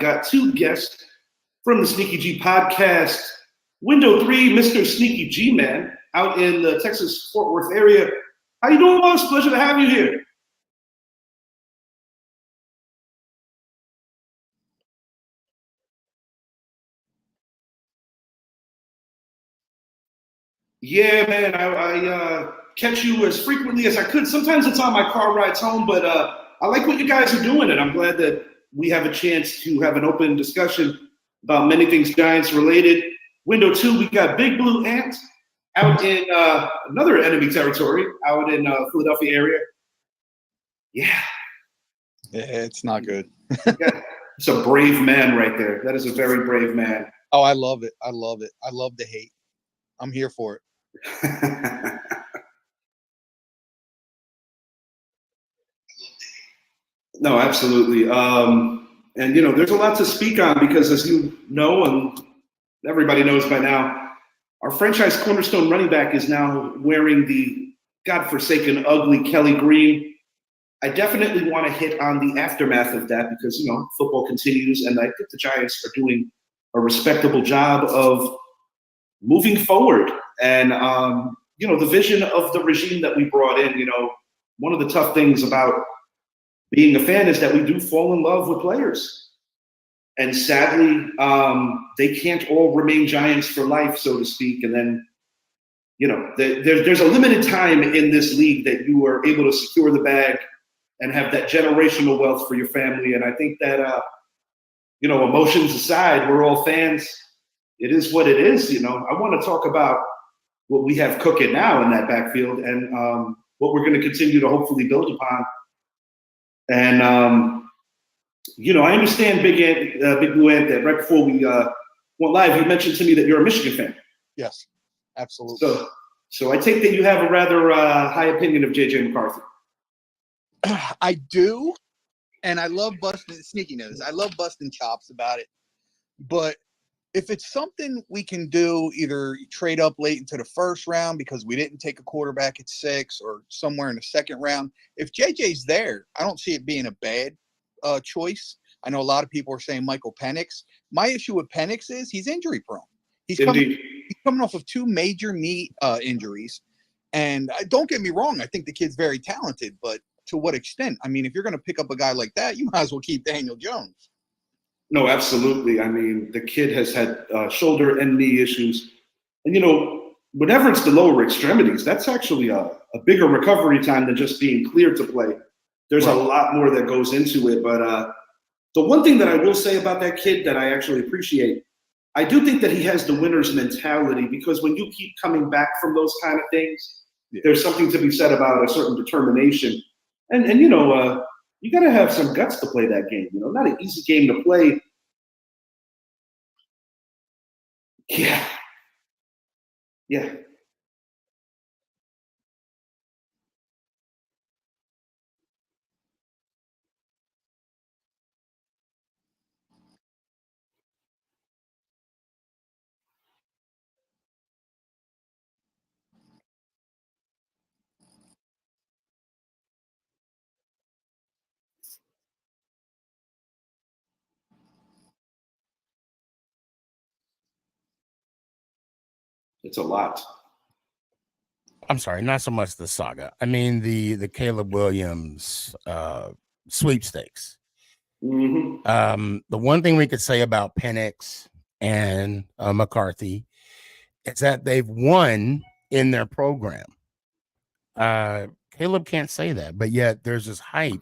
got two guests from the SneakyG podcast. Window 3, Mr. SneakyG Man, out in the Texas Fort Worth area. How you doing, boss? Pleasure to have you here. Yeah, man, I catch you as frequently as I could. Sometimes it's on my car rides home, but I like what you guys are doing, and I'm glad that we have a chance to have an open discussion about many things Giants related. Window 2, we got Big Blue Ant out in another enemy territory, out in Philadelphia area. Yeah. It's not good. It's a brave man right there. That is a very brave man. Oh, I love it. I love it. I love the hate. I'm here for it. No, absolutely. And, you know, there's a lot to speak on because, as you know, and everybody knows by now, our franchise cornerstone running back is now wearing the godforsaken, ugly Kelly green. I definitely want to hit on the aftermath of that because, you know, football continues, and I think the Giants are doing a respectable job of moving forward. And, you know, the vision of the regime that we brought in, you know, one of the tough things about being a fan is that we do fall in love with players. And sadly, they can't all remain Giants for life, so to speak. And then, you know, there's a limited time in this league that you are able to secure the bag and have that generational wealth for your family. And I think that, you know, emotions aside, we're all fans. It is what it is. You know, I want to talk about what we have cooking now in that backfield and what we're going to continue to hopefully build upon. And, you know, I understand, Big Blue Ant, that right before we went live, you mentioned to me that you're a Michigan fan. Yes, absolutely. So I take that you have a rather high opinion of J.J. McCarthy. I do, and I love busting sneaky nose. I love busting chops about it. But if it's something we can do, either trade up late into the first round because we didn't take a quarterback at 6 or somewhere in the second round, if JJ's there, I don't see it being a bad choice. I know a lot of people are saying Michael Penix. My issue with Penix is he's injury prone. He's coming off of 2 major knee injuries. And don't get me wrong, I think the kid's very talented, but to what extent? I mean, if you're going to pick up a guy like that, you might as well keep Daniel Jones. No, absolutely. I mean, the kid has had shoulder and knee issues. And, you know, whenever it's the lower extremities, that's actually a bigger recovery time than just being cleared to play. There's a lot more that goes into it. But the one thing that I will say about that kid that I actually appreciate, I do think that he has the winner's mentality because when you keep coming back from those kind of things, there's something to be said about a certain determination. And you know, you got to have some guts to play that game. You know, not an easy game to play. Yeah. It's a lot. I'm sorry, not so much the saga. I mean the Caleb Williams sweepstakes. Mm-hmm. The one thing we could say about Penix and McCarthy is that they've won in their program. Caleb can't say that, but yet there's this hype,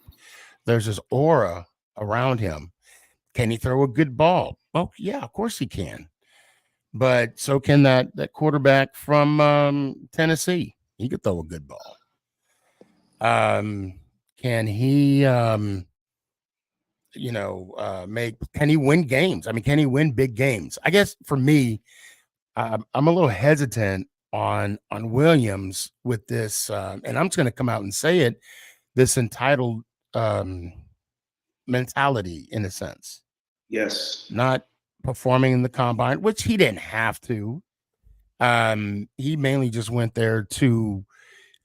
there's this aura around him. Can he throw a good ball? Well, yeah, of course he can. But so can that quarterback from Tennessee. He could throw a good ball. Can he, can he win games? I mean, can he win big games? I guess for me, I'm a little hesitant on Williams with this, and I'm just going to come out and say it, this entitled mentality in a sense. Yes. Not performing in the combine, which he didn't have to. He mainly just went there to,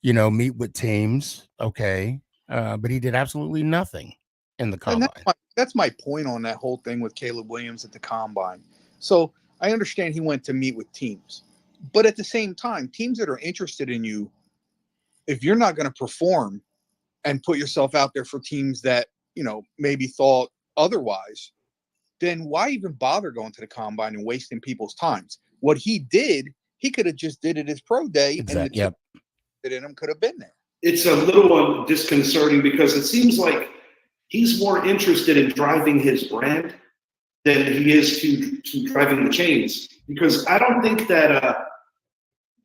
meet with teams. Okay. But he did absolutely nothing. in the And combine. that's my point on that whole thing with Caleb Williams at the combine. So I understand he went to meet with teams, but at the same time, teams that are interested in you, if you're not going to perform and put yourself out there for teams that, maybe thought otherwise, then why even bother going to the combine and wasting people's times? What he did, he could have just did it his pro day, and the Yep. that in him could have been there. It's a little disconcerting because it seems like he's more interested in driving his brand than he is to driving the chains. Because I don't think that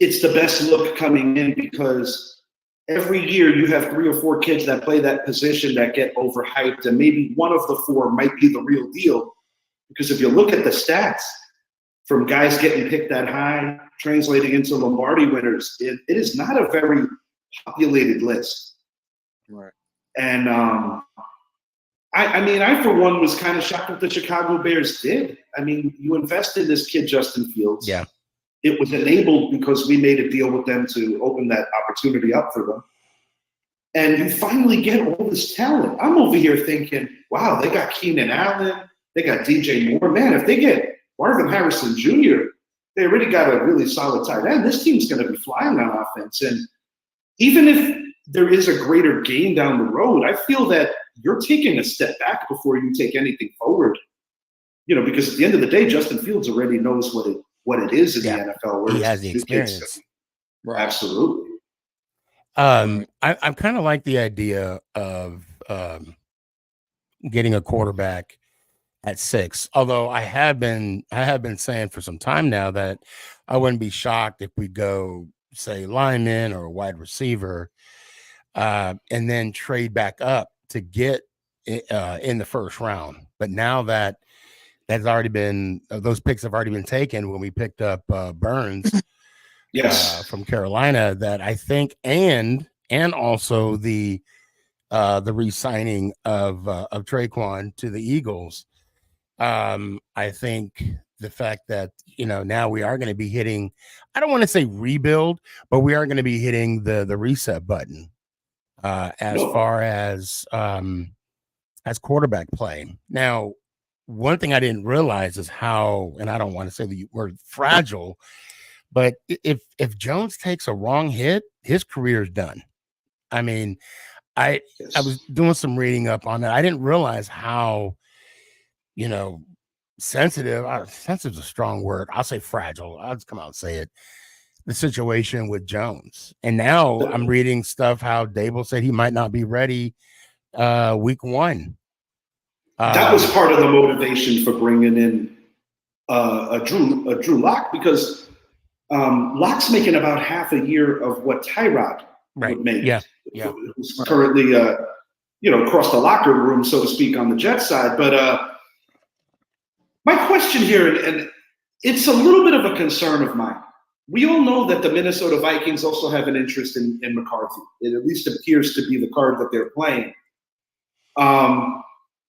it's the best look coming in, because every year you have 3 or 4 kids that play that position that get overhyped, and maybe one of the 4 might be the real deal. Because if you look at the stats from guys getting picked that high, translating into Lombardi winners, it is not a very populated list. Right. And I for one was kind of shocked what the Chicago Bears did. I mean, you invest in this kid, Justin Fields. Yeah. It was enabled because we made a deal with them to open that opportunity up for them. And you finally get all this talent. I'm over here thinking, wow, they got Keenan Allen, they got DJ Moore. Man, if they get Marvin Harrison Jr., they already got a really solid tight end. This team's going to be flying on offense. And even if there is a greater gain down the road, I feel that you're taking a step back before you take anything forward. Because at the end of the day, Justin Fields already knows what it is in the NFL. He has the experience. Right. Absolutely. I kind of like the idea of getting a quarterback at 6. Although I have been saying for some time now that I wouldn't be shocked if we go, say, lineman or wide receiver, and then trade back up to get in the first round. But now that that's already been, those picks have already been taken when we picked up Burns, yes, from Carolina, that I think, and also the re-signing of Traquan to the Eagles. I think the fact that, now we are going to be hitting, I don't want to say rebuild, but we are going to be hitting the reset button far as quarterback play. Now, one thing I didn't realize is how, and I don't want to say the word fragile, but if Jones takes a wrong hit, his career is done. I mean, I was doing some reading up on that. I didn't realize how, sensitive is a strong word. I'll say fragile. I'll just come out and say it. The situation with Jones. And now I'm reading stuff how Dable said he might not be ready week 1. That was part of the motivation for bringing in a Drew Lock, because Lock's making about half a year of what Tyrod would make. Yeah. Who's currently across the locker room, so to speak, on the Jets side. But my question here, and it's a little bit of a concern of mine. We all know that the Minnesota Vikings also have an interest in McCarthy. It at least appears to be the card that they're playing.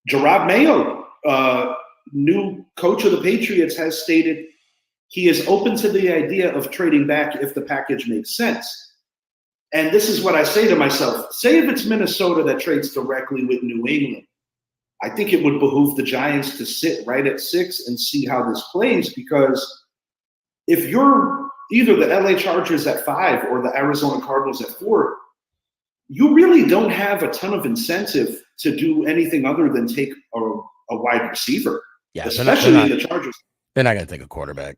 Gerard Mayo, new coach of the Patriots, has stated he is open to the idea of trading back if the package makes sense. And this is what I say to myself. Say if it's Minnesota that trades directly with New England, I think it would behoove the Giants to sit right at 6 and see how this plays, because if you're either the LA Chargers at 5 or the Arizona Cardinals at 4, you really don't have a ton of incentive to do anything other than take a wide receiver. Yeah, especially the Chargers. They're not going to take a quarterback.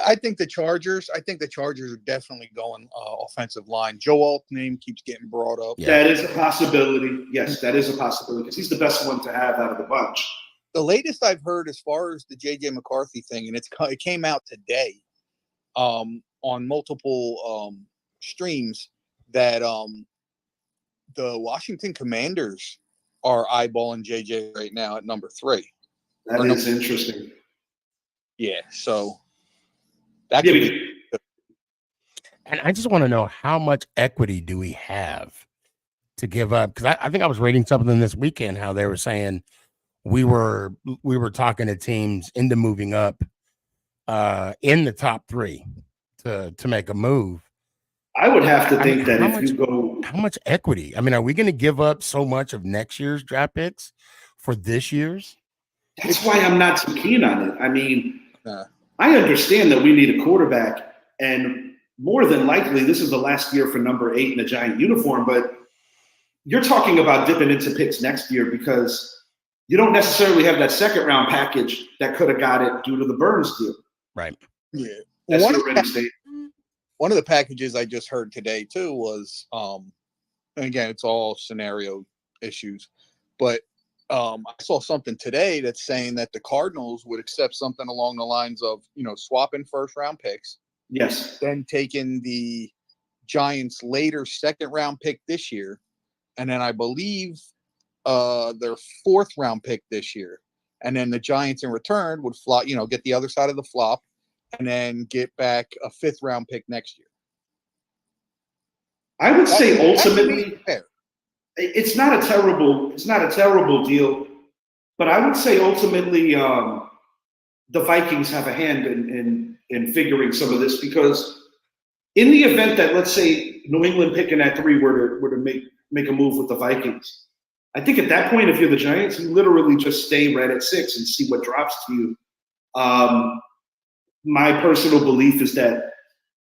I think the Chargers are definitely going offensive line. Joe Alt's name keeps getting brought up. Yeah. That is a possibility. Yes, that is a possibility, because he's the best one to have out of the bunch. The latest I've heard as far as the JJ McCarthy thing, and it came out today on multiple streams, that the Washington Commanders are eyeballing JJ right now at number 3. That is interesting. Yeah, so that could be. And I just want to know, how much equity do we have to give up? Because I think I was reading something this weekend how they were saying we were talking to teams into moving up in the top 3 to make a move. I would have to think you go, how much equity? I mean, are we going to give up so much of next year's draft picks for this year's. That's why I'm not too keen on it. I mean, Uh, I understand that we need a quarterback, and more than likely, this is the last year for number 8 in a Giant uniform, but you're talking about dipping into picks next year because you don't necessarily have that second round package that could have got it due to the Burns deal. Right. yeah. That's One the of, ready state. one of the packages I just heard today too was, and again, it's all scenario issues, but I saw something today that's saying that the Cardinals would accept something along the lines of, swapping first round picks, Yes. then taking the Giants' later second round pick this year, and then I believe their fourth round pick this year, and then the Giants in return would flop, get the other side of the flop, and then get back a fifth round pick next year. I would say That to me ultimately is fair. it's not a terrible deal, but I would say ultimately the Vikings have a hand in figuring some of this, because in the event that, let's say, New England picking at 3 were to make a move with the Vikings, I think at that point, if you're the Giants, you literally just stay right at 6 and see what drops to you. My personal belief is that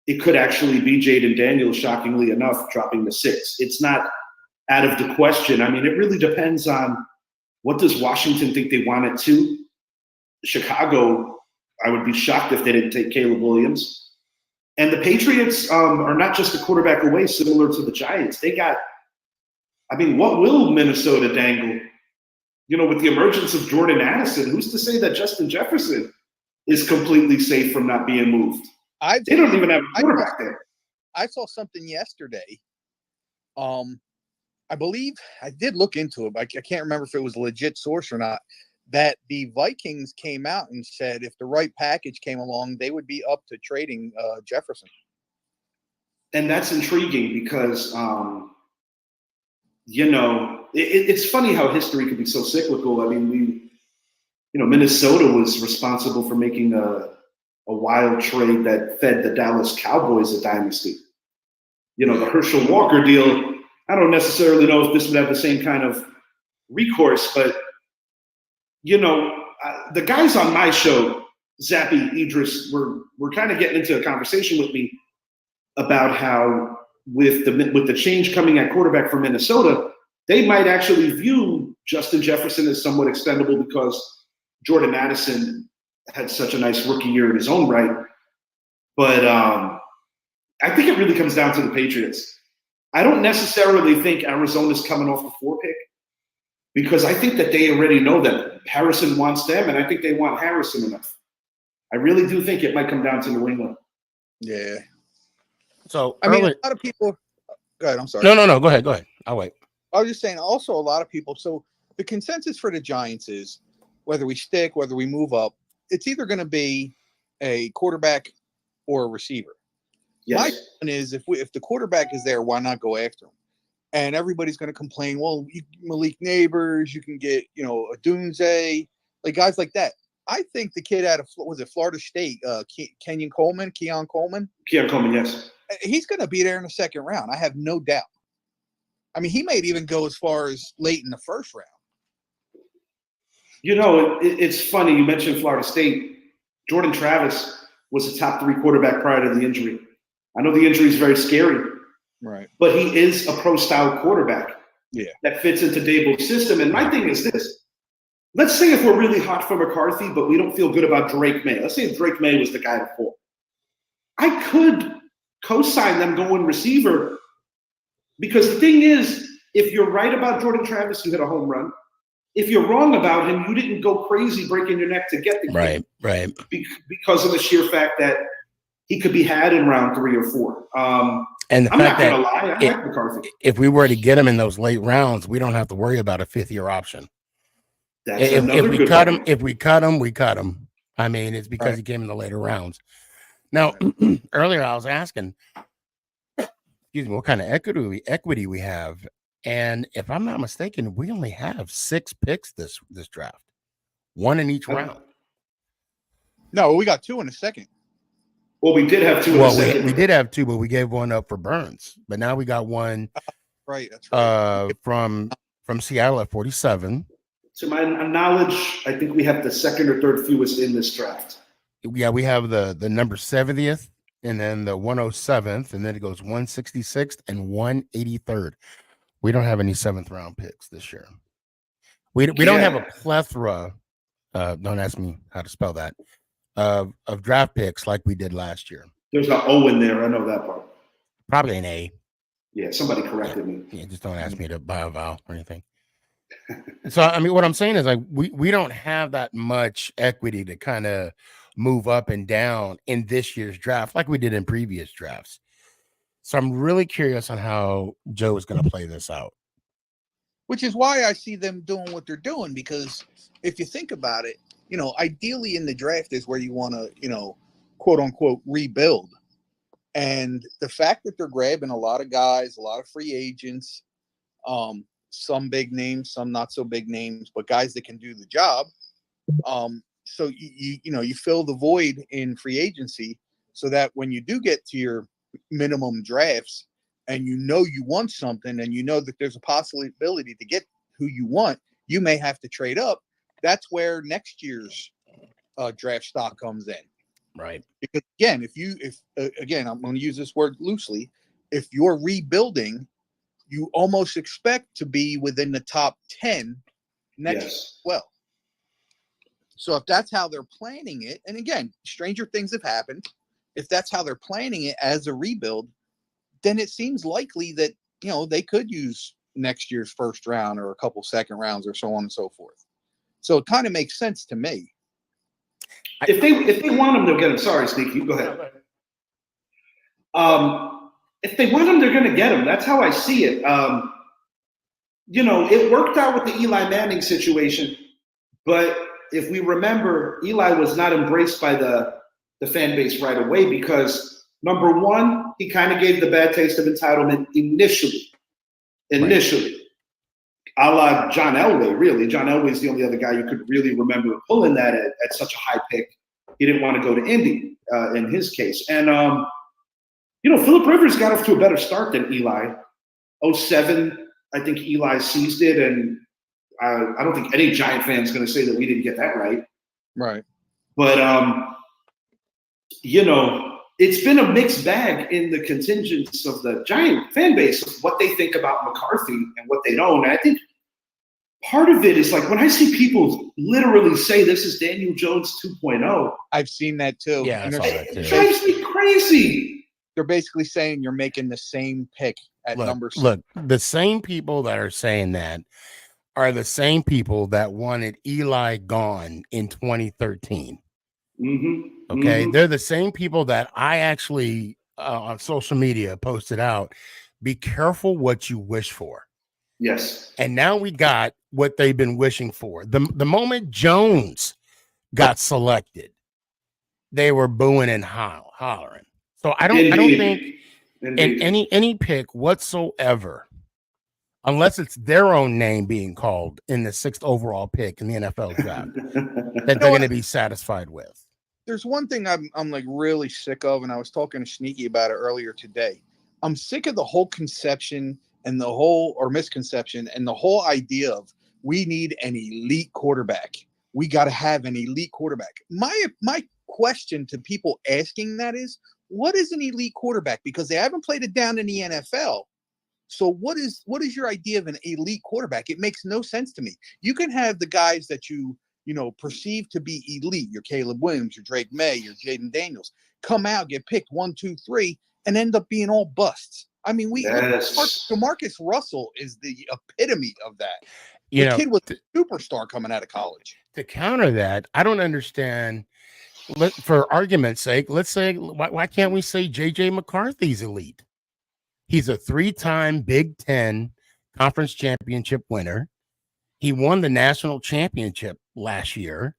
it could actually be Jaden Daniels, shockingly enough, dropping to 6. It's not out of the question. I mean, it really depends on what does Washington think they want it to. Chicago, I would be shocked if they didn't take Caleb Williams. And the Patriots are not just a quarterback away, similar to the Giants. They got, what will Minnesota dangle? With the emergence of Jordan Addison, who's to say that Justin Jefferson is completely safe from not being moved? They don't even have a quarterback there. I saw something yesterday. I believe I did look into it, but I can't remember if it was a legit source or not, that the Vikings came out and said if the right package came along, they would be up to trading Jefferson. And that's intriguing because, it's funny how history can be so cyclical. I mean, Minnesota was responsible for making a wild trade that fed the Dallas Cowboys a dynasty. The Herschel Walker deal, I don't necessarily know if this would have the same kind of recourse, but, the guys on my show, Zappy, Idris, were kind of getting into a conversation with me about how with the change coming at quarterback for Minnesota, they might actually view Justin Jefferson as somewhat expendable because Jordan Addison had such a nice rookie year in his own right. But I think it really comes down to the Patriots. I don't necessarily think Arizona's coming off the 4 pick, because I think that they already know that Harrison wants them, and I think they want Harrison enough. I really do think it might come down to New England. Yeah. So a lot of people. Go ahead. I'm sorry. No. Go ahead. I'll wait. I was just saying. Also, a lot of people. So the consensus for the Giants is whether we stick, whether we move up, it's either going to be a quarterback or a receiver. Yes. My question is, if the quarterback is there, why not go after him? And everybody's going to complain. Well, Malik Neighbors, you can get a Dunze, like guys like that. I think the kid out of Florida State, Keon Coleman, yes. He's going to be there in the second round. I have no doubt. He might even go as far as late in the first round. It's funny. You mentioned Florida State. Jordan Travis was a top 3 quarterback prior to the injury. I know the injury is very scary, right? But he is a pro-style quarterback that fits into Daboll's system. And my thing is this. Let's say if we're really hot for McCarthy, but we don't feel good about Drake May. Let's say if Drake May was the guy before. I could co-sign them going receiver, because the thing is, if you're right about Jordan Travis, you hit a home run. If you're wrong about him, you didn't go crazy breaking your neck to get the kid. Right. Because of the sheer fact that he could be had in round 3 or 4. And the I'm fact not going to that lie, I like McCarthy. If we were to get him in those late rounds, we don't have to worry about a 5th-year option. That's if we good cut point. him, we cut him. It's because he came in the later rounds. Now, earlier I was asking, what kind of equity we have, and if I'm not mistaken, we only have 6 picks this draft, 1 in each round. No, we got 2 in the second. Well, we did have 2 in the second. We did have 2, but we gave 1 up for Burns. But now we got 1. Right, that's right. From Seattle at 47. To my knowledge, I think we have the second or third fewest in this draft. Yeah, we have the number 70th and then the 107th, and then it goes 166th and 183rd. We don't have any 7th round picks this year. We don't have a plethora. Don't ask me how to spell that. Of draft picks like we did last year. There's an O in there. I know that part. Probably an A. Yeah, somebody corrected me. Yeah, just don't ask me to buy a vowel or anything. So I mean, what I'm saying is like we don't have that much equity to kind of move up and down in this year's draft like we did in previous drafts. So I'm really curious on how Joe is going to play this out. Which is why I see them doing what they're doing, because if you think about it, ideally in the draft is where you want to, quote unquote, rebuild. And the fact that they're grabbing a lot of guys, a lot of free agents, some big names, some not so big names, but guys that can do the job. So you fill the void in free agency so that when you do get to your minimum drafts and you want something and you know that there's a possibility to get who you want, you may have to trade up. That's where next year's draft stock comes in. Right. Because again, again, I'm going to use this word loosely. If you're rebuilding, you almost expect to be within the top 10 next year as well. So if that's how they're planning it, and again, stranger things have happened. If that's how they're planning it as a rebuild, then it seems likely that, they could use next year's first round or a couple second rounds or so on and so forth. So it kind of makes sense to me. If they want him, they'll get him. Sorry, Sneaky, go ahead. If they want him, they're going to get him. That's how I see it. It worked out with the Eli Manning situation, but if we remember, Eli was not embraced by the fan base right away because, number one, he kind of gave the bad taste of entitlement initially, right. A la John Elway, really. John Elway's the only other guy you could really remember pulling that at such a high pick. He didn't want to go to Indy in his case. And, Phillip Rivers got off to a better start than Eli. 2007, I think Eli seized it, and I don't think any Giant fan is going to say that we didn't get that right. Right. But, it's been a mixed bag in the contingents of the Giant fan base of what they think about McCarthy and what they don't. And I think part of it is like when I see people literally say this is Daniel Jones 2.0. I've seen that too. Yeah, I saw that too. It drives me crazy. They're basically saying you're making the same pick at number 6. Look, the same people that are saying that are the same people that wanted Eli gone in 2013. Mm-hmm. Okay. Mm-hmm. They're the same people that I actually on social media posted out. Be careful what you wish for. Yes. And now we got what they've been wishing for. The moment Jones got selected, they were booing and hollering. So I don't think in any pick whatsoever, unless it's their own name being called in the 6th overall pick in the NFL draft, that they're going to be satisfied with. There's one thing I'm like really sick of, and I was talking to Sneaky about it earlier today. I'm sick of the whole conception and misconception and the whole idea of we need an elite quarterback. We got to have an elite quarterback. My question to people asking that is, what is an elite quarterback? Because they haven't played it down in the NFL. So what is your idea of an elite quarterback? It makes no sense to me. You can have the guys that you perceive to be elite, your Caleb Williams, your Drake May, your Jaden Daniels, come out, get picked 1, 2, 3, and end up being all busts. I mean, DeMarcus Russell is the epitome of that. The kid was a superstar coming out of college. To counter that, I don't understand. For argument's sake, let's say, why can't we say J.J. McCarthy's elite? He's a 3-time Big Ten conference championship winner. He won the national championship last year.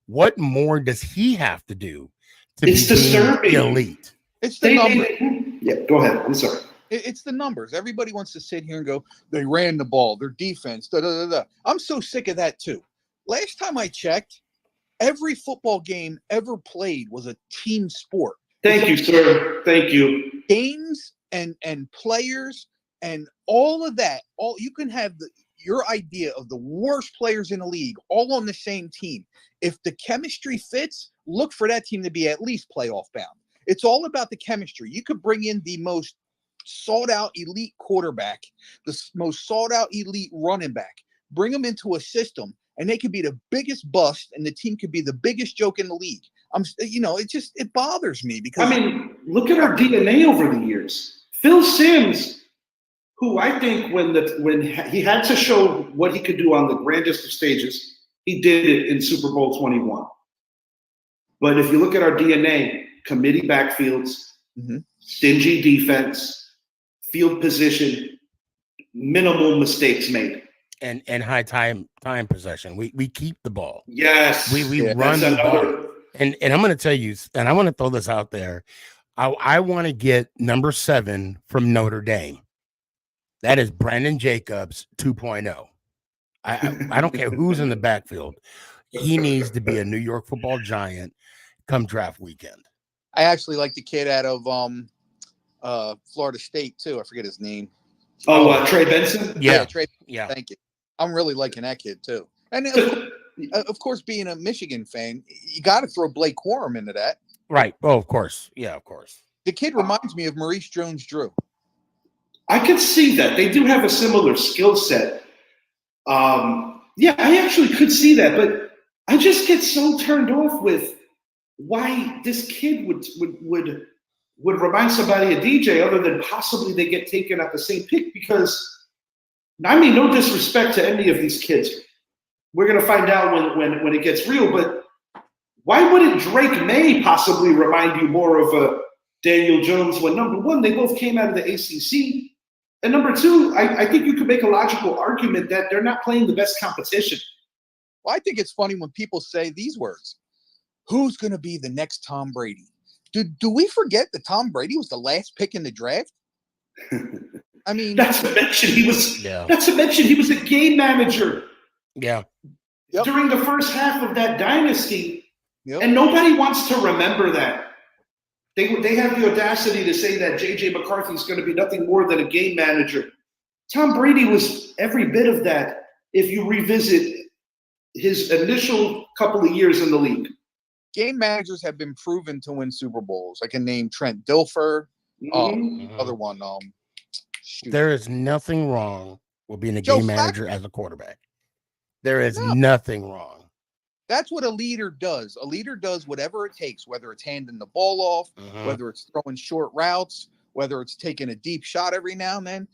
What more does he have to do to be elite? It's the numbers. Yeah, go ahead. I'm sorry. It's the numbers. Everybody wants to sit here and go, they ran the ball, their defense, da-da-da-da. I'm so sick of that too. Last time I checked, every football game ever played was a team sport. Thank you, sir. Thank you. Games and players and all of that. You can have your idea of the worst players in the league all on the same team. If the chemistry fits, look for that team to be at least playoff bound. It's all about the chemistry. You could bring in the most sought out elite quarterback, the most sought out elite running back, bring them into a system, and they could be the biggest bust, and the team could be the biggest joke in the league. It bothers me because I mean, look at our DNA over the years. Phil Simms, who I think when he had to show what he could do on the grandest of stages, he did it in Super Bowl 21. But if you look at our DNA, committee backfields, stingy defense, field position, minimal mistakes made. And high time possession. We keep the ball. Yes. We run the ball. And I'm going to tell you, and I want to throw this out there. I want to get number 7 from Notre Dame. That is Brandon Jacobs 2.0. I don't care who's in the backfield. He needs to be a New York Football Giant come draft weekend. I actually like the kid out of Florida State too. I forget his name. Trey Benson? Yeah. Trey. Yeah. Thank you. I'm really liking that kid too. And of course, being a Michigan fan, you got to throw Blake Corum into that. Right. Oh, of course. Yeah, of course. The kid reminds me of Maurice Jones-Drew. I could see that. They do have a similar skill set. Yeah, I actually could see that, but I just get so turned off with why this kid would remind somebody of DJ other than possibly they get taken at the same pick, because I mean, no disrespect to any of these kids. We're going to find out when it gets real, but why wouldn't Drake May possibly remind you more of Daniel Jones when, number one, they both came out of the ACC, and number two, I think you could make a logical argument that they're not playing the best competition. Well, I think it's funny when people say these words. Who's going to be the next Tom Brady? Do we forget that Tom Brady was the last pick in the draft? I mean, not to mention he was a game manager. Yeah. Yep. During the first half of that dynasty, and nobody wants to remember that. They have the audacity to say that J.J. McCarthy is going to be nothing more than a game manager. Tom Brady was every bit of that if you revisit his initial couple of years in the league. Game managers have been proven to win Super Bowls. I can name Trent Dilfer. Other one. There is nothing wrong with being a game manager as a quarterback. There is nothing wrong. That's what a leader does. A leader does whatever it takes, whether it's handing the ball off, whether it's throwing short routes, whether it's taking a deep shot every now and then.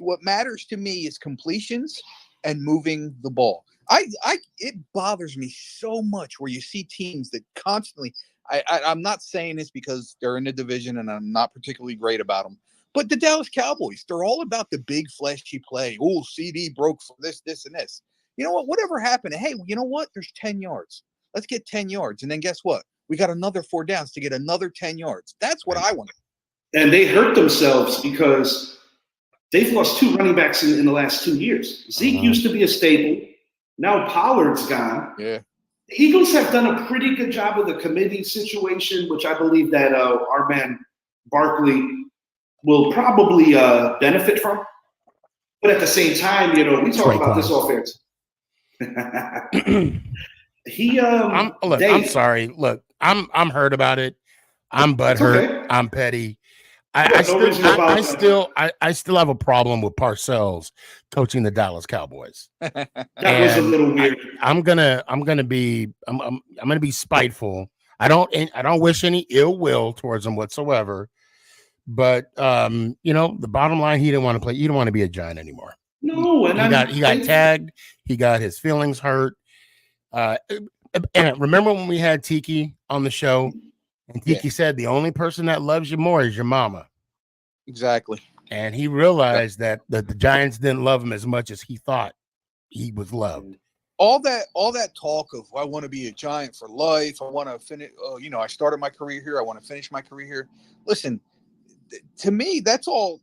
What matters to me is completions and moving the ball. It bothers me so much where you see teams that constantly. I'm not saying this because they're in the division and I'm not particularly great about them, but the Dallas Cowboys, they're all about the big flashy play. Oh, CD broke for this, and this. You know what? Whatever happened? Hey, you know what? There's 10 yards. Let's get 10 yards. And then guess what? We got another 4 downs to get another 10 yards. That's what I want. And they hurt themselves because they've lost 2 running backs in the last 2 years. Zeke used to be a staple. Now Pollard's gone. Yeah. The Eagles have done a pretty good job of the committee situation, which I believe that our man Barkley will probably benefit from. But at the same time, we talk about this off air. I'm sorry. Look, I'm hurt about it. I'm butthurt. Okay. I'm petty. I still have a problem with Parcells coaching the Dallas Cowboys. That was a little weird. I'm gonna be spiteful. I don't wish any ill will towards him whatsoever. But the bottom line, he didn't want to play. He didn't want to be a Giant anymore. No, and he got tagged. He got his feelings hurt. And remember when we had Tiki on the show, and Tiki said the only person that loves you more is your mama. Exactly. And he realized that the Giants didn't love him as much as he thought he was loved. All that talk of I want to be a Giant for life. I want to finish. I started my career here. I want to finish my career here. Listen. To me, that's all.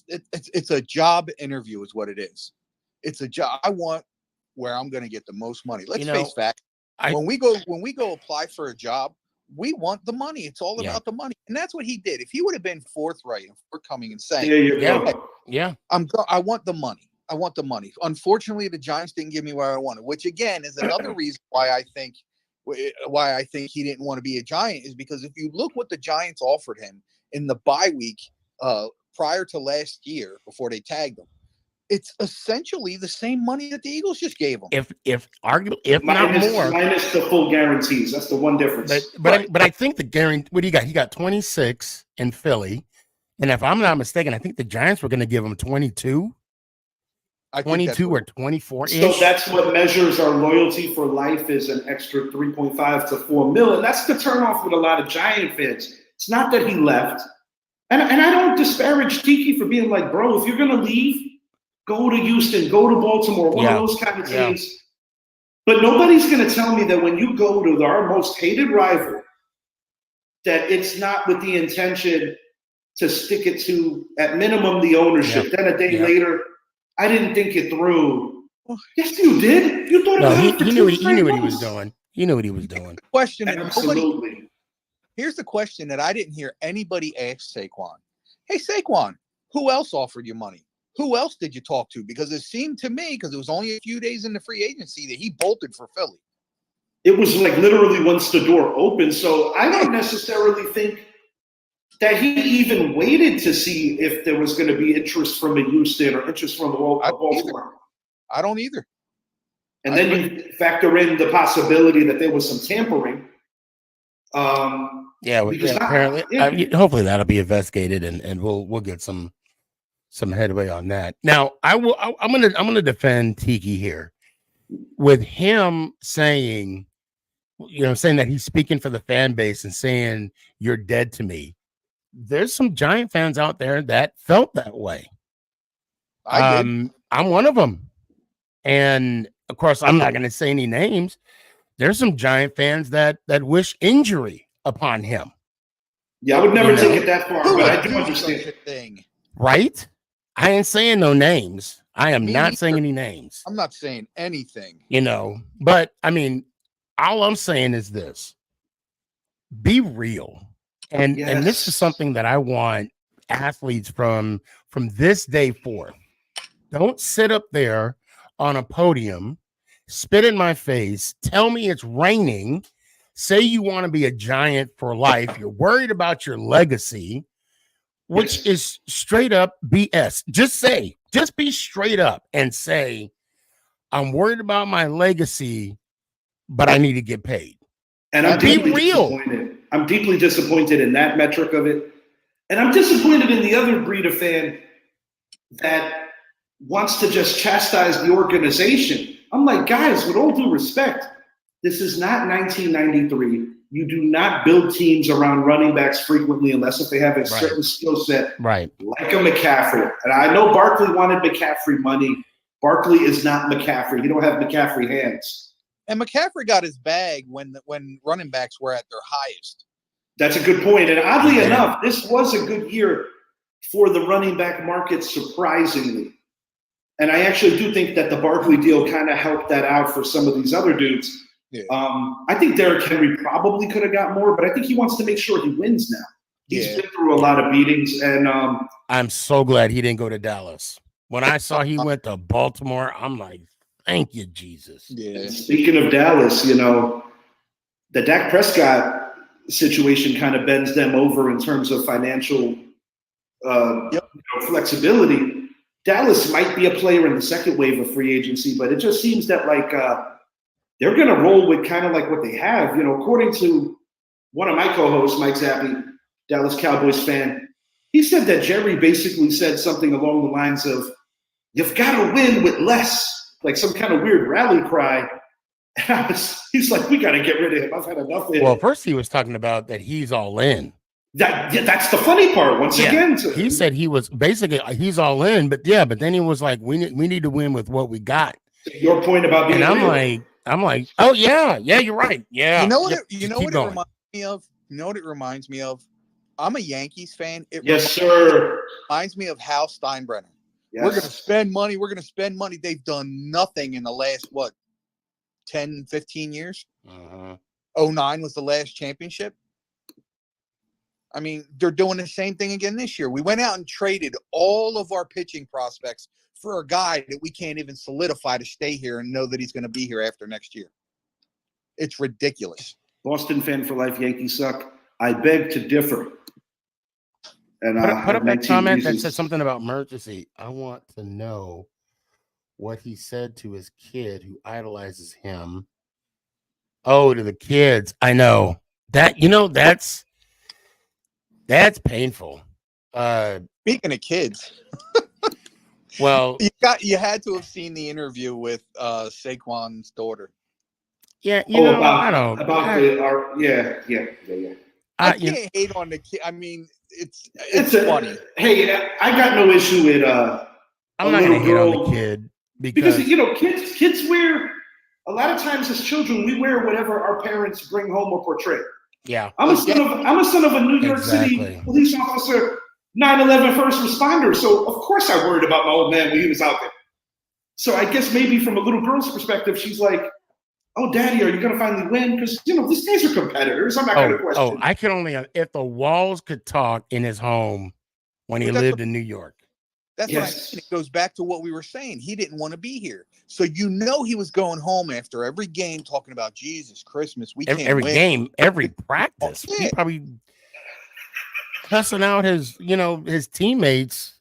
It's a job interview, is what it is. It's a job. I want where I'm going to get the most money. Let's face facts. When we go apply for a job, we want the money. It's all about the money, and that's what he did. If he would have been forthright and forthcoming and saying, "There you go, yeah, I want the money," I want the money. Unfortunately, the Giants didn't give me what I wanted, which again is another reason why I think he didn't want to be a Giant, is because if you look what the Giants offered him in the bye week prior to last year before they tagged him, it's essentially the same money that the Eagles just gave him. If not more, minus the full guarantees. That's the one difference. But I think the guarantee. What do you got? He got 26 in Philly, and if I'm not mistaken, I think the Giants were going to give him 22. 22 or 24 ish. So that's what measures our loyalty for life, is an extra 3.5 to 4 mil. And that's the turnoff with a lot of Giant fans. It's not that he left. And I don't disparage Tiki for being like, bro, if you're going to leave, go to Houston, go to Baltimore, one of those kind of teams. Yeah. But nobody's going to tell me that when you go to our most hated rival, that it's not with the intention to stick it to, at minimum, the ownership. Then a day later, I didn't think it through. Yes, you did. You thought about it. He knew what he was doing. He knew what he was doing. Question. Absolutely. Here's the question that I didn't hear anybody ask Saquon. Hey, Saquon, who else offered you money? Who else did you talk to? Because it seemed to me, because it was only a few days in the free agency, that he bolted for Philly. It was like literally once the door opened. So I don't necessarily think that he even waited to see if there was going to be interest from a Houston or interest from Baltimore. I don't either. And then you factor in the possibility that there was some tampering. Apparently, hopefully that'll be investigated, and we'll get some headway on that. Now, I'm gonna defend Tiki here with him saying that he's speaking for the fan base and saying you're dead to me. There's some Giant fans out there that felt that way. I'm one of them. And of course, I'm not going to say any names. There's some Giant fans that wish injury upon him. Yeah, I would never take it that far, but I do understand. Right? I ain't saying no names. I am not saying any names. I'm not saying anything. But I mean, all I'm saying is this. Be real. And this is something that I want athletes from this day forth. Don't sit up there on a podium, spit in my face, tell me it's raining, say you want to be a Giant for life, you're worried about your legacy, which is straight up BS. Just be straight up and say, I'm worried about my legacy, but I need to get paid. And I'm deeply disappointed. I'm deeply disappointed in that metric of it. And I'm disappointed in the other breed of fan that wants to just chastise the organization. I'm like, guys, with all due respect, this is not 1993. You do not build teams around running backs frequently unless if they have a certain skill set, like a McCaffrey. And I know Barkley wanted McCaffrey money. Barkley is not McCaffrey. He don't have McCaffrey hands. And McCaffrey got his bag when running backs were at their highest. That's a good point. And oddly enough, this was a good year for the running back market, surprisingly. And I actually do think that the Barkley deal kind of helped that out for some of these other dudes. Yeah. I think Derrick Henry probably could have got more, but I think he wants to make sure he wins now. He's been through a lot of beatings. And I'm so glad he didn't go to Dallas. When I saw he went to Baltimore, I'm like, thank you, Jesus. Yeah. Speaking of Dallas, the Dak Prescott situation kind of bends them over in terms of financial flexibility. Dallas might be a player in the second wave of free agency, but it just seems that they're going to roll with kind of like what they have. According to one of my co-hosts, Mike Zappi, Dallas Cowboys fan, he said that Jerry basically said something along the lines of, you've got to win with less, like some kind of weird rally cry. And he's like, we got to get rid of him. I've had enough of him. Well, first he was talking about that he's all in. That's the funny part. Once again, he said he was basically he's all in, but then he was like, we need to win with what we got. Your point about being, and I'm like, oh yeah, you're right. Yeah, you know what it reminds me of? You know what it reminds me of? I'm a Yankees fan. Reminds me of Hal Steinbrenner. Yes. We're going to spend money. We're going to spend money. They've done nothing in the last 10, 15 years. 09 was the last championship. I mean, they're doing the same thing again this year. We went out and traded all of our pitching prospects for a guy that we can't even solidify to stay here and know that he's going to be here after next year. It's ridiculous. Boston fan for life, Yankees suck. I beg to differ. And Put up that comment that reasons. said something about emergency. I want to know what he said to his kid who idolizes him. Oh, to the kids. I know that, that's painful. Speaking of kids, Well, you had to have seen the interview with Saquon's daughter. yeah, I can't hate on the kid. I mean, it's funny. Hey, I got no issue with I'm not gonna hate on the kid because kids wear a lot of times as children we wear whatever our parents bring home or portray. Yeah, I'm a son of a New York City police officer, 9/11 first responder. So of course I worried about my old man when he was out there. So I guess maybe from a little girl's perspective, she's like, "Oh, Daddy, are you going to finally win?" Because these guys are competitors. I'm not going to question. Oh, I can only if the walls could talk in his home when he lived in New York. That's what I mean. It goes back to what we were saying. He didn't want to be here, so he was going home after every game talking about Jesus, Christmas. We can't every win. Game, every practice. Yeah. He probably cussing out his teammates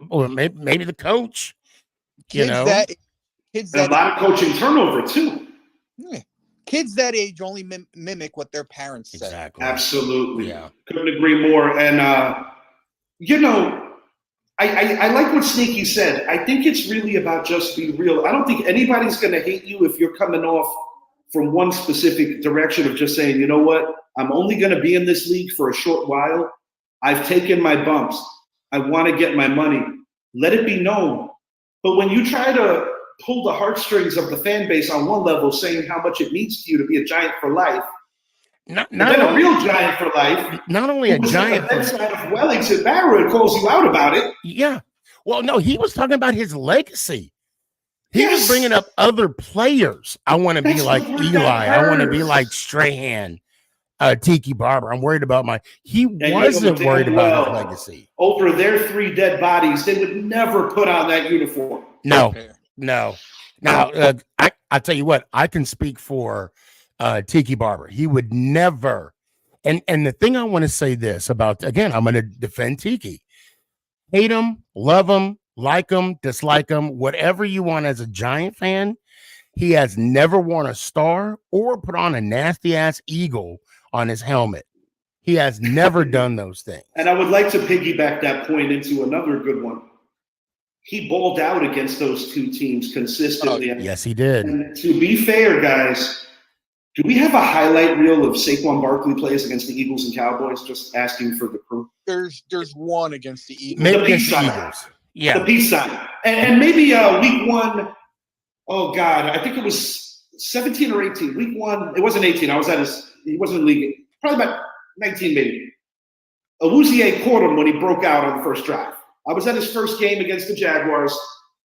or maybe the coach. Kids a lot of coaching turnover too. Yeah. Kids that age only mimic what their parents say. Exactly. Absolutely. Yeah. Couldn't agree more. And I like what Sneaky said. I think it's really about just be real. I don't think anybody's going to hate you if you're coming off from one specific direction of just saying, you know what, I'm only going to be in this league for a short while. I've taken my bumps. I want to get my money. Let it be known. But when you try to pull the heartstrings of the fan base on one level, saying how much it means to you to be a Giant for life, not a real Giant for life. Not only a Giant for life. Of Wellington Barrow calls you out about it. Yeah. Well, no, he was talking about his legacy. He was bringing up other players. I want to be like Eli. I want to be like Strahan, Tiki Barber. I'm worried about He wasn't worried about his legacy. Over their 3 dead bodies, they would never put on that uniform. No. Now, I tell you what, I can speak for Tiki Barber. He would never. And the thing I want to say this about, again, I'm going to defend Tiki. Hate him, love him, like him, dislike him, whatever you want as a Giant fan. He has never worn a star or put on a nasty ass eagle on his helmet. He has never done those things. And I would like to piggyback that point into another good one. He balled out against those 2 teams consistently. Yes, he did. And to be fair, guys, do we have a highlight reel of Saquon Barkley plays against the Eagles and Cowboys? Just asking for the crew. There's one against the Eagles. Maybe against the Eagles. Yeah. The peace sign. And maybe week 1, oh God, I think it was 17 or 18. Week 1, it wasn't 18. I was he wasn't in the league. Probably about 19 maybe. Awuzie caught him when he broke out on the first drive. I was at his first game against the Jaguars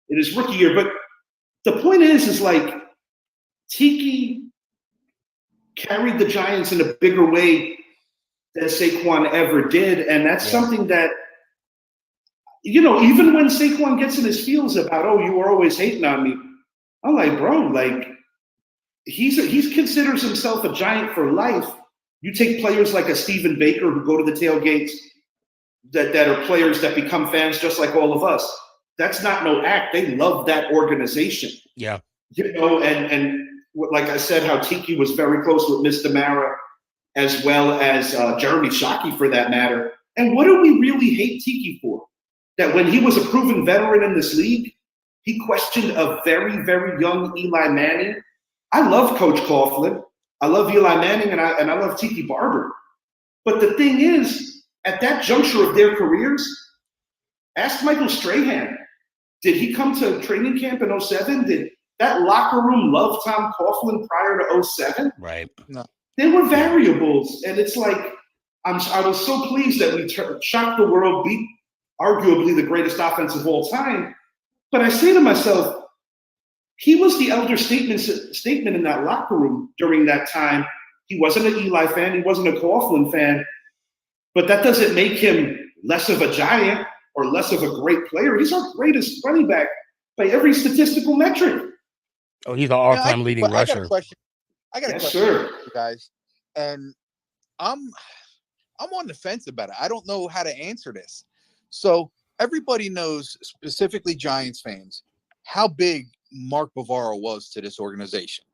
in his rookie year. But the point is like Tiki carried the Giants in a bigger way than Saquon ever did. And that's something that, even when Saquon gets in his feels about, oh, you were always hating on me. I'm like, bro, like he considers himself a Giant for life. You take players like a Stephen Baker who go to the tailgates that are players that become fans just like all of us. That's not no act. They love that organization. Yeah. And like I said, how Tiki was very close with Mr. Mara as well as Jeremy Shockey for that matter. And what do we really hate Tiki for? That when he was a proven veteran in this league, he questioned a very, very young Eli Manning. I love Coach Coughlin. I love Eli Manning and I love Tiki Barber. But the thing is, at that juncture of their careers, ask Michael Strahan. Did he come to training camp in 07? Did that locker room love Tom Coughlin prior to 07? Right. No. There were variables. And it's like, I was so pleased that we shocked the world, beat arguably the greatest offense of all time. But I say to myself, he was the elder statement in that locker room during that time. He wasn't an Eli fan. He wasn't a Coughlin fan. but that doesn't make him less of a giant or less of a great player. He's our greatest running back by every statistical metric. Oh, he's an all-time leading rusher. I got a question. Yes, For sir. you guys, and I'm on the fence about it. I don't know how to answer this. So everybody knows, specifically Giants fans, how big Mark Bavaro was to this organization.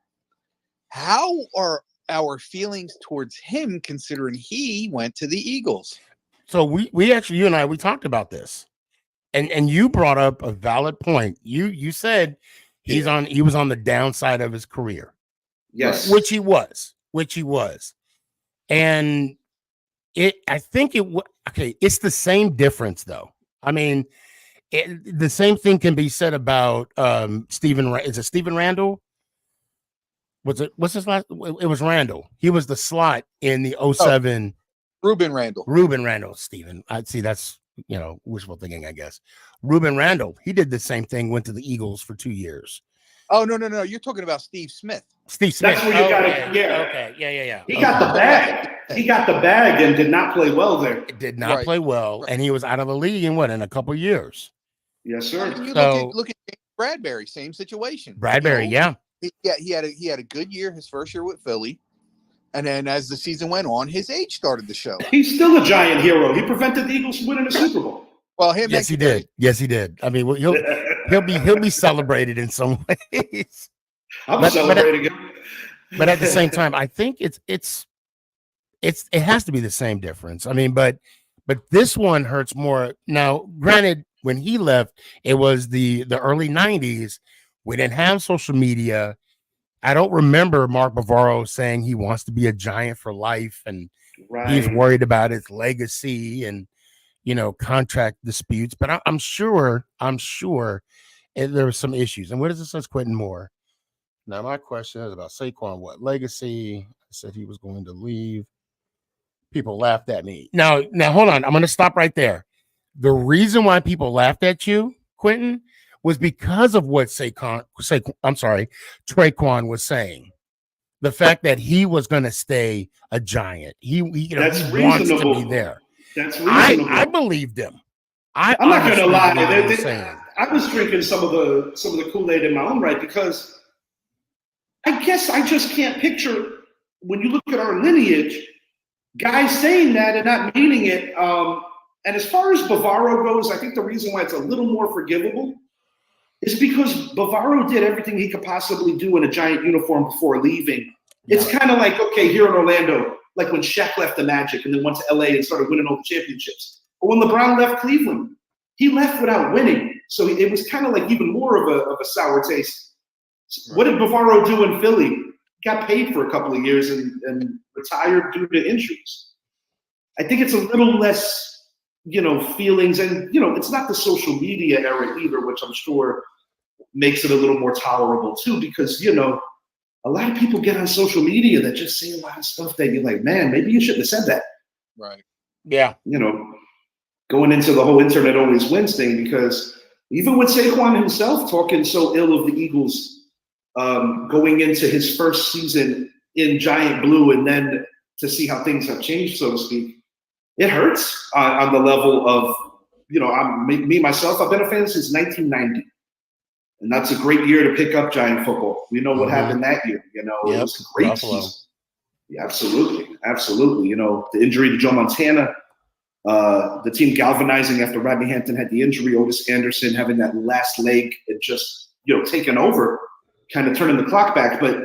How are our feelings towards him, considering he went to the Eagles? So we actually, you and I, we talked about this, and you brought up a valid point. You said he was on the downside of his career. Yes, which he was, and I think it's the same difference though. I mean, the same thing can be said about Stephen. Is it Stephen Randall? What's his last? It was Randall. He was the slot in the 07. Ruben Randall. Stephen. I'd see that's wishful thinking, I guess. Ruben Randall. He did the same thing. Went to the Eagles for 2 years. Oh no! You're talking about Steve Smith. That's where you got it. Yeah. Okay. Yeah. He got the bag. He got the bag and did not play well there. Did not play well, and he was out of the league in a couple of years. Yes, sir. I mean, look at Bradbury, same situation. Bradbury, he had a good year, his first year with Philly, and then as the season went on, his age started to show. He's still a giant hero. He prevented the Eagles from winning a Super Bowl. Well, yes, he did. Yes, he did. I mean, he'll be celebrated in some ways. I'm celebrating him. But at the same time, I think it has to be the same difference. I mean, but this one hurts more. Now, granted, when he left, it was the early 90s. We didn't have social media. I don't remember Mark Bavaro saying he wants to be a Giant for life, and he's worried about his legacy and contract disputes. But I'm sure there were some issues. And what does it say, Quentin Moore? Now, my question is about Saquon. What legacy? I said he was going to leave. People laughed at me. Now, hold on. I'm going to stop right there. The reason why people laughed at you, Quentin, was because of what Traquan was saying. The fact that he was going to stay a Giant. He wants to be there. That's reasonable. I believed him. I'm not going to lie. I was drinking some of the Kool-Aid in my own right, because I guess I just can't picture, when you look at our lineage, guys saying that and not meaning it. And as far as Bavaro goes, I think the reason why it's a little more forgivable is because Bavaro did everything he could possibly do in a Giant uniform before leaving. Yeah. It's kind of like, okay, here in Orlando, like when Shaq left the Magic and then went to LA and started winning all the championships. Or when LeBron left Cleveland, he left without winning. So it was kind of like even more of a sour taste. Right. What did Bavaro do in Philly? He got paid for a couple of years and retired due to injuries. I think it's a little less, feelings, and it's not the social media era either, which I'm sure makes it a little more tolerable too, because a lot of people get on social media that just say a lot of stuff that you're like, man, maybe you shouldn't have said that. Right. Yeah. Going into the whole internet always wins thing, because even with Saquon himself talking so ill of the Eagles, going into his first season in Giant Blue, and then to see how things have changed, so to speak, it hurts on the level of, me myself, I've been a fan since 1990. And that's a great year to pick up Giant football. We know what happened that year. It was a great season. Yeah, absolutely. Absolutely. The injury to Joe Montana, the team galvanizing after Rodney Hampton had the injury, Otis Anderson having that last leg and just, taking over, kind of turning the clock back. But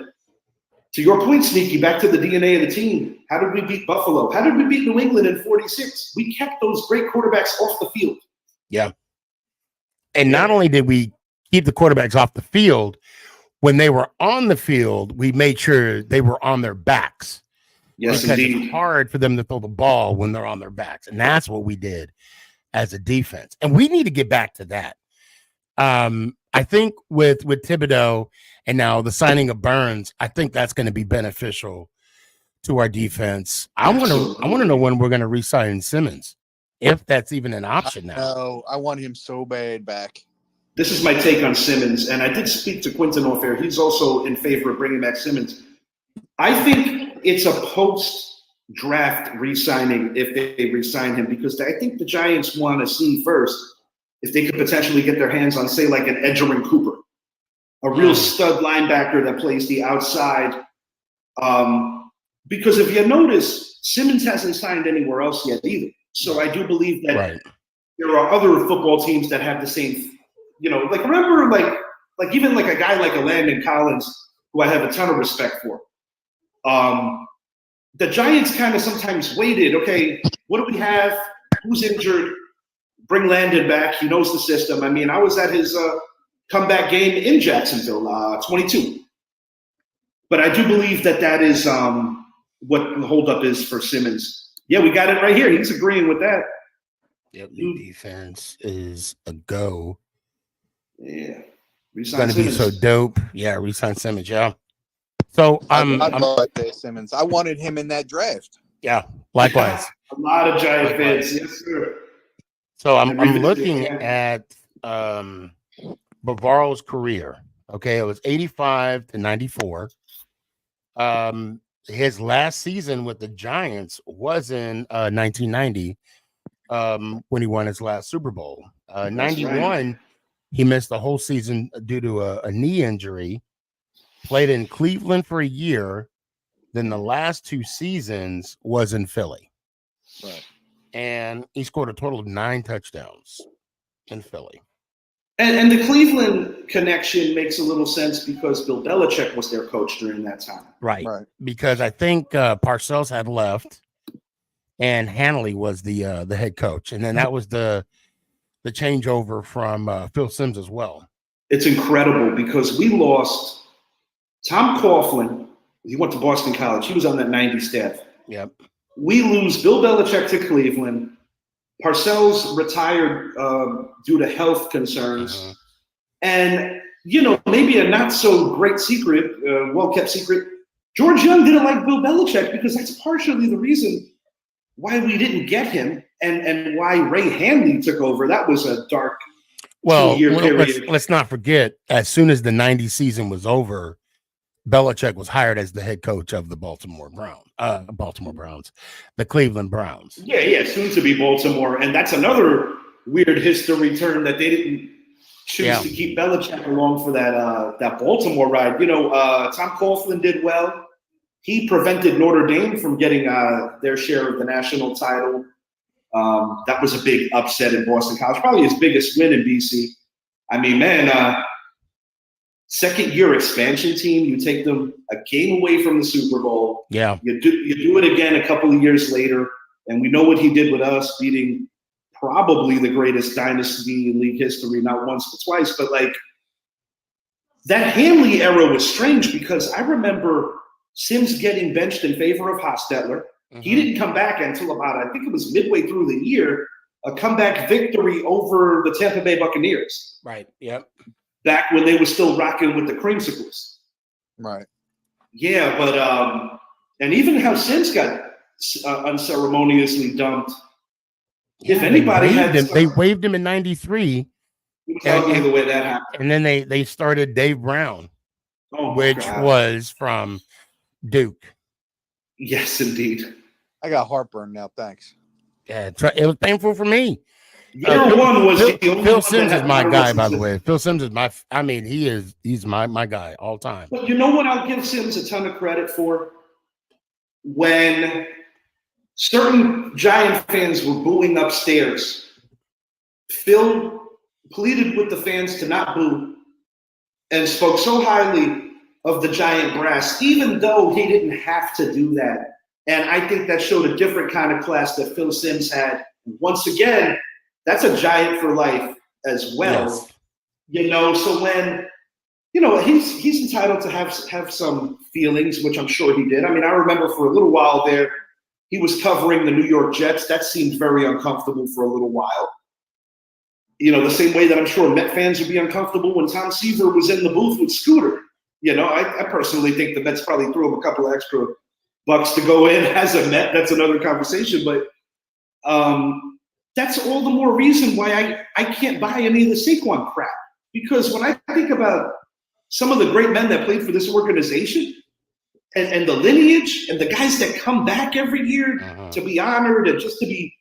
to your point, Sneaky, back to the DNA of the team. How did we beat Buffalo? How did we beat New England in 46? We kept those great quarterbacks off the field. Yeah. And not only did we keep the quarterbacks off the field, when they were on the field, we made sure they were on their backs. Yes, because indeed. It's hard for them to throw the ball when they're on their backs. And that's what we did as a defense. And we need to get back to that. I think with Thibodeau and now the signing of Burns, I think that's going to be beneficial to our defense. I want to know when we're going to re-sign Simmons, if that's even an option now. No, I want him so bad back. This is my take on Simmons, and I did speak to Quentin off air. He's also in favor of bringing back Simmons. I think it's a post draft re-signing if they re-sign him, because I think the Giants want to see first if they could potentially get their hands on, say, like an Edgerrin Cooper, a real stud linebacker that plays the outside. Because if you notice, Simmons hasn't signed anywhere else yet either. So I do believe that there are other football teams that have the same, like remember, like even like a guy like a Landon Collins, who I have a ton of respect for. The Giants kind of sometimes waited. Okay, what do we have? Who's injured? Bring Landon back. He knows the system. I mean, I was at his comeback game in Jacksonville, 22. But I do believe that is what the holdup is for Simmons. Yeah, we got it right here. He's agreeing with that. Yep, the defense is a go. Yeah, it's going to be so dope. Yeah, resign Simmons. Yeah. So I love Simmons. I wanted him in that draft. Yeah, likewise. A lot of Giant fans, yes, sir. So I'm looking at Bavaro's career. Okay, it was 85 to 94. His last season with the Giants was in 1990 when he won his last Super Bowl. 91, he missed the whole season due to a knee injury. Played in Cleveland for a year. Then the last 2 seasons was in Philly. Right. And he scored a total of 9 touchdowns in Philly. And the Cleveland connection makes a little sense because Bill Belichick was their coach during that time. Right. Because I think Parcells had left and Hanley was the head coach. And then that was the changeover from Phil Simms as well. It's incredible because we lost Tom Coughlin. He went to Boston College. He was on that 90 staff. Yep. We lose Bill Belichick to Cleveland. Parcells retired due to health concerns. And, maybe a not so great secret, well-kept secret, George Young didn't like Bill Belichick because that's partially the reason why we didn't get him and why Ray Hanley took over. That was a dark 2-year period. Let's not forget, as soon as the 90 season was over, Belichick was hired as the head coach of the the Cleveland Browns. Yeah, soon to be Baltimore. And that's another weird history turn that they didn't choose to keep Belichick along for that Baltimore ride. Tom Coughlin did well. He prevented Notre Dame from getting their share of the national title. That was a big upset in Boston College, probably his biggest win in BC. I mean, man, second-year expansion team, you take them a game away from the Super Bowl. Yeah. You do it again a couple of years later, and we know what he did with us, beating probably the greatest dynasty in league history, not once but twice. But, that Hanley era was strange because I remember Sims getting benched in favor of Hostetler. He didn't come back until about, I think it was midway through the year, a comeback victory over the Tampa Bay Buccaneers. Right, yep. Back when they were still rocking with the creamsicles. Right. Yeah, but and even how Sims got unceremoniously dumped. Yeah, if anybody they waived him in 93. It was ugly the way that happened. And then they started Dave Brown, which was from Duke. Yes, indeed. I got heartburn now. Thanks. Yeah, it was painful for me. Phil Sims is my guy, by the way. Phil Sims is he's my guy all time. But you know what I'll give Sims a ton of credit for? When certain Giant fans were booing upstairs, Phil pleaded with the fans to not boo and spoke so highly of the Giant brass, even though he didn't have to do that. And I think that showed a different kind of class that Phil Sims had. Once again, that's a Giant for life as well. Yes. So when, he's entitled to have some feelings, which I'm sure he did. I mean, I remember for a little while there, he was covering the New York Jets. That seemed very uncomfortable for a little while. The same way that I'm sure Met fans would be uncomfortable when Tom Seaver was in the booth with Scooter. I personally think the Mets probably threw him a couple of extra bucks to go in as a Met. That's another conversation. But that's all the more reason why I can't buy any of the Saquon crap. Because when I think about some of the great men that played for this organization, and the lineage and the guys that come back every year Uh-huh. to be honored and just to be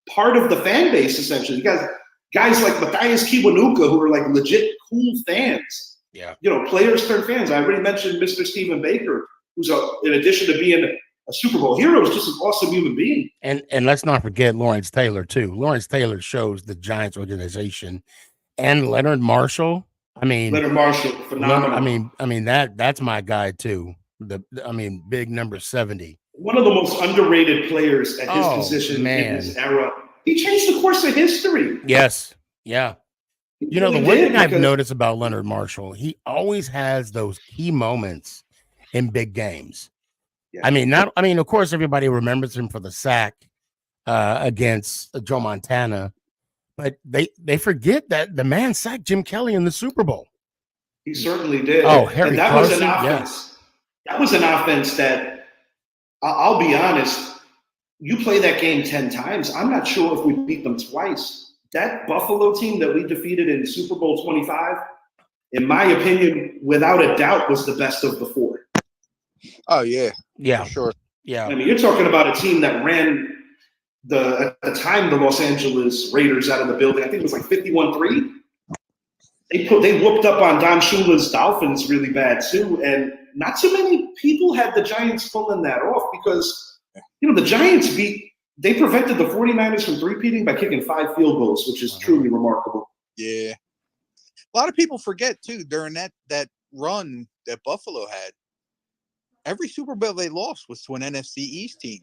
part of the fan base, essentially. You guys like Matthias Kiwanuka, who are like legit cool fans. Yeah. You know, players turn fans. I already mentioned Mr. Stephen Baker, who's in addition to being a Super Bowl hero, is just an awesome human being. And let's not forget Lawrence Taylor too. Lawrence Taylor shows the Giants organization, and Leonard Marshall. I mean, Leonard Marshall, phenomenal. I mean that's my guy too. Big number 70. One of the most underrated players at his position in his era. He changed the course of history. Yes. Yeah. You know, He the one did, thing I've because noticed about Leonard Marshall, he always has those key moments in big games. Yeah. I mean, of course, everybody remembers him for the sack against Joe Montana, but they forget that the man sacked Jim Kelly in the Super Bowl. He certainly did. Oh, Harry and that Carson, was an offense. Yeah. That was an offense that, I'll be honest, you play that game 10 times, I'm not sure if we beat them twice. That Buffalo team that we defeated in Super Bowl 25, in my opinion, without a doubt, was the best of the four. Oh, yeah. Yeah. For sure. Yeah. I mean, you're talking about a team that ran at the time, the Los Angeles Raiders out of the building. I think it was like 51-3. They whooped up on Don Shula's Dolphins really bad too, and not too many people had the Giants pulling that off because, you know, the Giants they prevented the 49ers from three-peating by kicking 5 field goals, which is truly remarkable. Yeah. A lot of people forget too, during that run that Buffalo had, every Super Bowl they lost was to an NFC East team.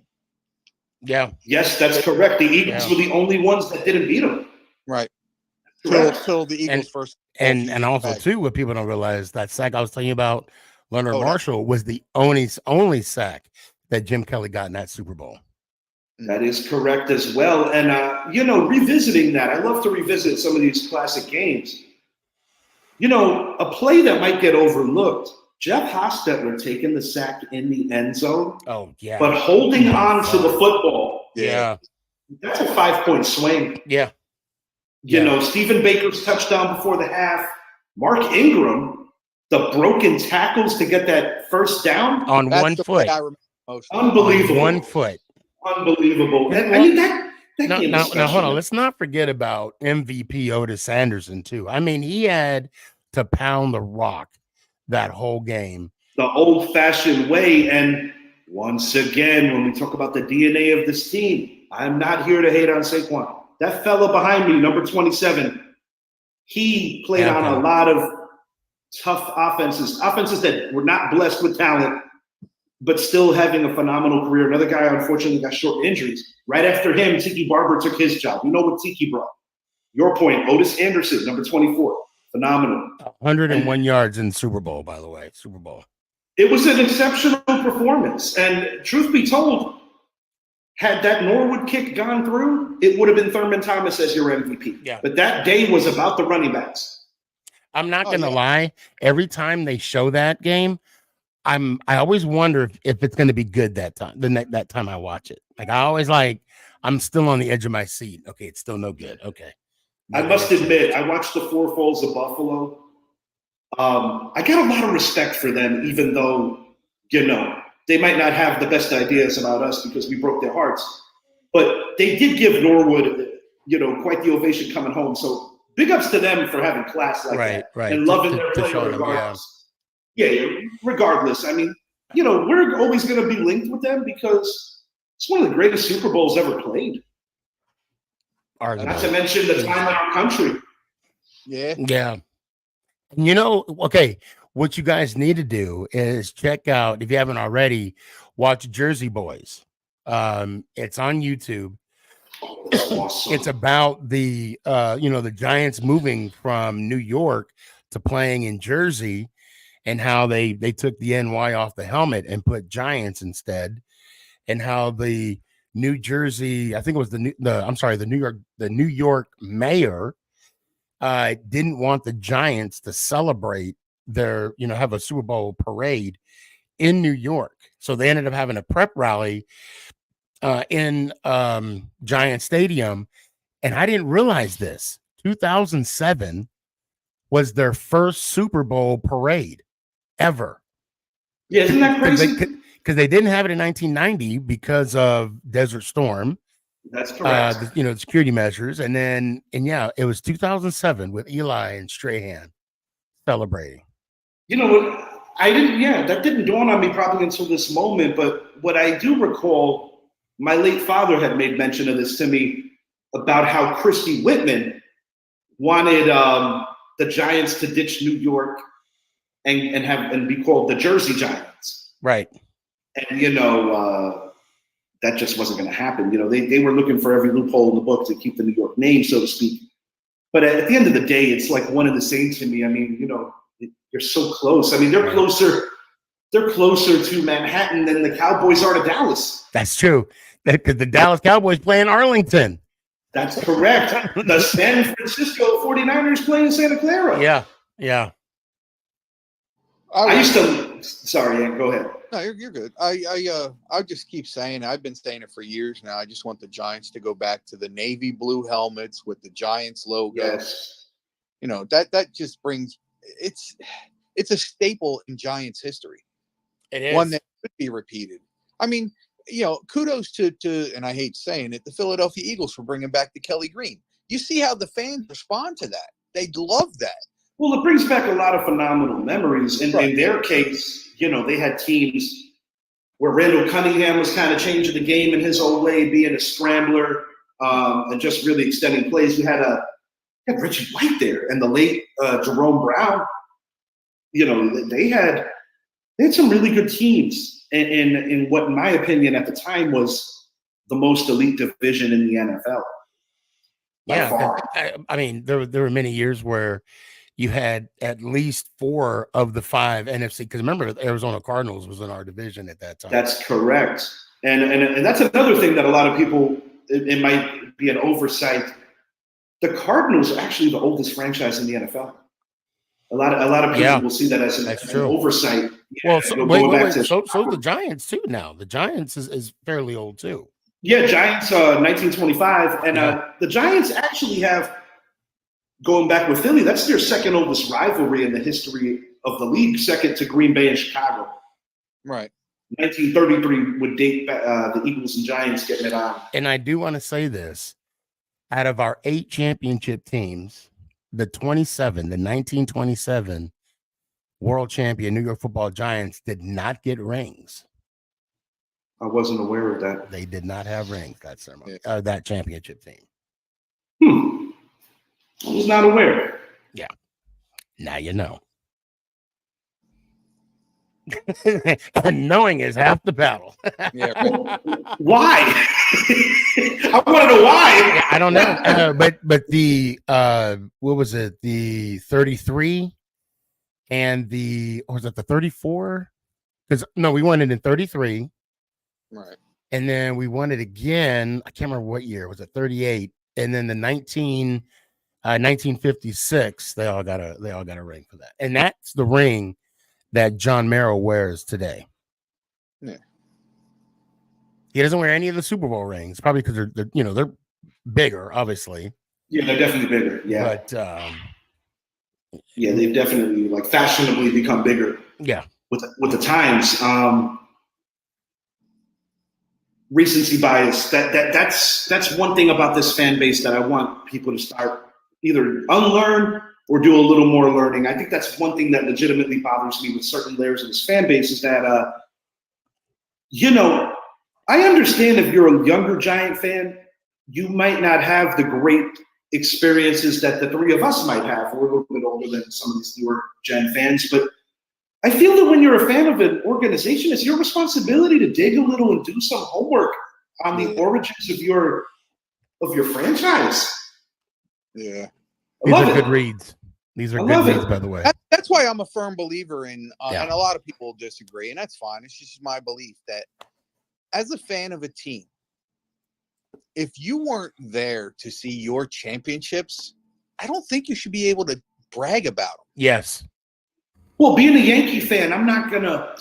Yeah. Yes, that's correct. The Eagles were the only ones that didn't beat them. Right. Till the Eagles first. And also too, what people don't realize, that sack I was telling you about, Leonard Marshall, was the only sack that Jim Kelly got in that Super Bowl. That is correct as well. And, you know, revisiting that, I love to revisit some of these classic games. You know, a play that might get overlooked, Jeff Hostetler taking the sack in the end zone. Oh, yeah. But holding on to the football. Yeah. That's a 5-point swing. Yeah. You know, Stephen Baker's touchdown before the half. Mark Ingram, the broken tackles to get that first down. On one foot. Unbelievable. On 1 foot. Unbelievable. And I mean, that now, hold on. Let's not forget about MVP Otis Anderson, too. I mean, he had to pound the rock that whole game. The old-fashioned way. And once again, when we talk about the DNA of this team, I'm not here to hate on Saquon. That fella behind me, number 27, he played on a lot of tough offenses that were not blessed with talent, but still having a phenomenal career. Another guy, unfortunately, got short injuries. Right after him, Tiki Barber took his job. You know what Tiki brought. Your point, Otis Anderson, number 24, phenomenal. 101 yards in Super Bowl, by the way, Super Bowl. It was an exceptional performance. And truth be told, had that Norwood kick gone through, it would have been Thurman Thomas as your MVP. Yeah. But that day was about the running backs. I'm not going to lie. Every time they show that game, I always wonder if it's going to be good that time. That time I watch it, I'm still on the edge of my seat. Okay, it's still no good. Okay. I must admit, I watched the Four Falls of Buffalo. I got a lot of respect for them, even though, you know, they might not have the best ideas about us because we broke their hearts. But they did give Norwood, you know, quite the ovation coming home. So big ups to them for having class like that. Right. And loving their play regardless. Yeah, regardless. I mean, you know, we're always going to be linked with them because it's one of the greatest Super Bowls ever played. Not to mention the time in our country. Yeah. Yeah. You know, okay, what you guys need to do is check out, if you haven't already, watch Jersey Boys. It's on YouTube. That's awesome. It's about the the Giants moving from New York to playing in Jersey, and how they took the NY off the helmet and put Giants instead, and how the New Jersey, I think it was the New York mayor didn't want the Giants to celebrate their, have a Super Bowl parade in New York. So they ended up having a prep rally in Giant Stadium. And I didn't realize this. 2007 was their first Super Bowl parade ever. Yeah, isn't that crazy? Because they didn't have it in 1990 because of Desert Storm. That's correct. The security measures, and it was 2007 with Eli and Strahan celebrating. You know what? That didn't dawn on me probably until this moment. But what I do recall, my late father had made mention of this to me about how Christy Whitman wanted the Giants to ditch New York and be called the Jersey Giants. Right. And that just wasn't going to happen. They were looking for every loophole in the book to keep the New York name, so to speak. But at the end of the day, it's like one and the same to me. I mean, you're so close. I mean, they're closer to Manhattan than the Cowboys are to Dallas. That's true. Because the Dallas Cowboys play in Arlington. That's correct. The San Francisco 49ers play in Santa Clara. Yeah. I used to. Sorry, Ann, go ahead. No, you're good. I just keep saying, I've been saying it for years now. I just want the Giants to go back to the navy blue helmets with the Giants logo. Yes. That just brings it's a staple in Giants history. It is one that could be repeated. I mean, kudos to and I hate saying it, the Philadelphia Eagles for bringing back the Kelly Green. You see how the fans respond to that. They love that. Well, it brings back a lot of phenomenal memories. In their case, they had teams where Randall Cunningham was kind of changing the game in his own way, being a scrambler and just really extending plays. You had Richie White there and the late Jerome Brown. They had some really good teams in what, in my opinion, at the time was the most elite division in the NFL. I mean, there were many years where you had at least 4 of the 5 NFC. Because remember, Arizona Cardinals was in our division at that time. That's correct, and that's another thing that a lot of people, it might be an oversight. The Cardinals are actually the oldest franchise in the NFL. A lot of people will see that as an oversight. Well, so the Giants too now. The Giants is fairly old too. Yeah, Giants 1925, and the Giants actually have, going back with Philly, that's their second oldest rivalry in the history of the league, second to Green Bay and Chicago. Right. 1933 would date the Eagles and Giants getting it on. And I do want to say this: out of our 8 championship teams, the 1927 world champion New York Football Giants did not get rings. I wasn't aware of that. They did not have rings that ceremony, that championship team. I was not aware. Yeah. Now you know. And knowing is half the battle. Yeah. Why? I want to know why. Yeah, I don't know. But the what was it? The 33 and or was it the 34? Because we won it in 33. Right. And then we won it again. I can't remember what year. Was it 38? And then the 1956, they all got a ring for that. And that's the ring that John Merrill wears today. Yeah. He doesn't wear any of the Super Bowl rings, probably because they're bigger, obviously. Yeah, they're definitely bigger. Yeah. But they've definitely fashionably become bigger. Yeah. With the times. Recency bias. That's one thing about this fan base that I want people to start either unlearn or do a little more learning. I think that's one thing that legitimately bothers me with certain layers of this fan base is that, I understand if you're a younger Giant fan, you might not have the great experiences that the three of us might have. We're a little bit older than some of these newer Gen fans, but I feel that when you're a fan of an organization, it's your responsibility to dig a little and do some homework on the origins of your franchise. Yeah. These are good reads. These are good reads, by the way. That's why I'm a firm believer in, and a lot of people disagree, and that's fine. It's just my belief that as a fan of a team, if you weren't there to see your championships, I don't think you should be able to brag about them. Yes. Well, being a Yankee fan, I'm not gonna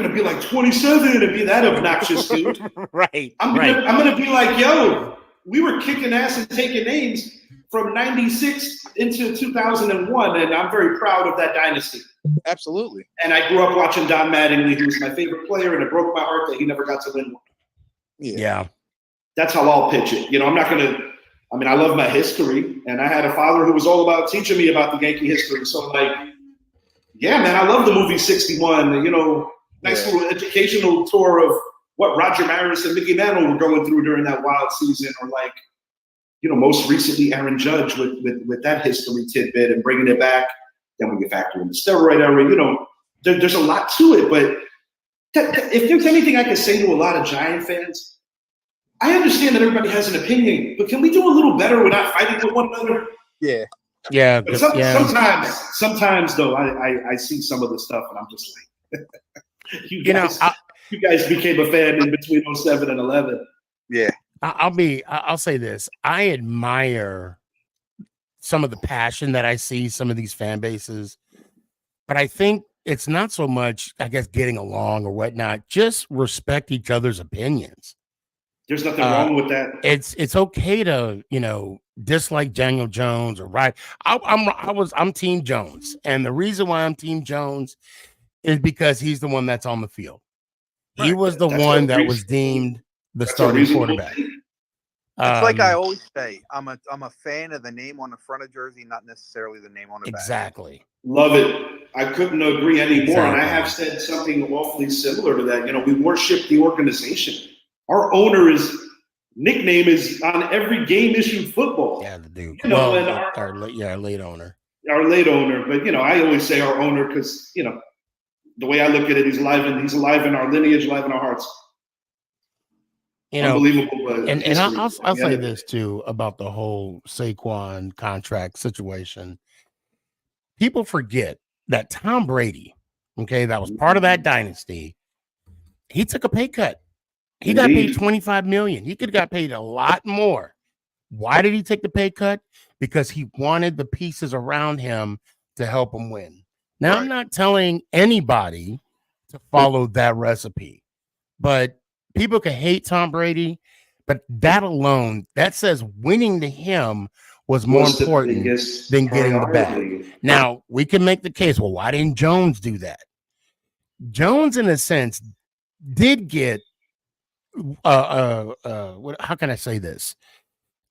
be like 27 and be that obnoxious, dude. Right. I'm gonna be like, yo, we were kicking ass and taking names from '96 into 2001, and I'm very proud of that dynasty. Absolutely. And I grew up watching Don Mattingly, who was my favorite player, and it broke my heart that he never got to win one. Yeah. That's how I'll pitch it. I'm not going to – I mean, I love my history, and I had a father who was all about teaching me about the Yankee history. So, yeah, man, I love the movie 61. Nice little educational tour of what Roger Maris and Mickey Mantle were going through during that wild season, or most recently Aaron Judge with that history tidbit and bringing it back. Then we get factor in the steroid era. There's a lot to it. But if there's anything I can say to a lot of Giant fans, I understand that everybody has an opinion, but can we do a little better without fighting with one another? Yeah. Yeah. But sometimes though, I see some of the stuff and I'm just like, you guys became a fan in between 07 and 11. Yeah. I'll say this. I admire some of the passion that I see some of these fan bases, but I think it's not so much, I guess, getting along or whatnot. Just respect each other's opinions. There's nothing wrong with that. It's okay to, dislike Daniel Jones or right. I'm Team Jones. And the reason why I'm Team Jones is because he's the one that's on the field. He was the one that was deemed the starting quarterback. It's like I always say, I'm a fan of the name on the front of jersey, not necessarily the name on the back. Exactly. Love it. I couldn't agree anymore. Exactly. And I have said something awfully similar to that. We worship the organization. Our owner's nickname is on every game issued football. Yeah, the dude. Our late owner. Our late owner. But, I always say our owner because, the way I look at it, he's alive in our lineage, alive in our hearts. Unbelievable. But and I'll say this too about the whole Saquon contract situation. People forget that Tom Brady, that was part of that dynasty, he took a pay cut. He got paid $25 million. He could have got paid a lot more. Why did he take the pay cut? Because he wanted the pieces around him to help him win. Now, I'm not telling anybody to follow that recipe, but people can hate Tom Brady, but that alone, that says winning to him was more important than getting the bag. Now, we can make the case, well, why didn't Jones do that? Jones, in a sense, did get how can I say this?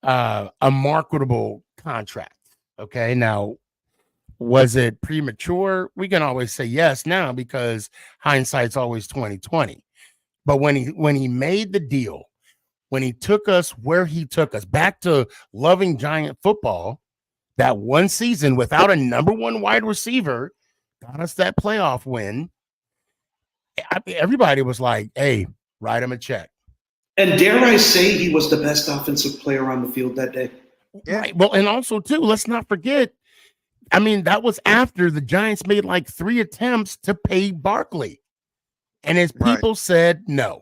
A marketable contract. Okay. Now, was it premature? We can always say yes now because hindsight's always 2020. But when he made the deal, when he took us where he took us back to loving Giant football, that one season without a number one wide receiver got us that playoff win. Everybody was like, hey, write him a check. And dare I say he was the best offensive player on the field that day? Yeah. Right. Well, and also, too, let's not forget, that was after the Giants made like 3 attempts to pay Barkley. And his people said no.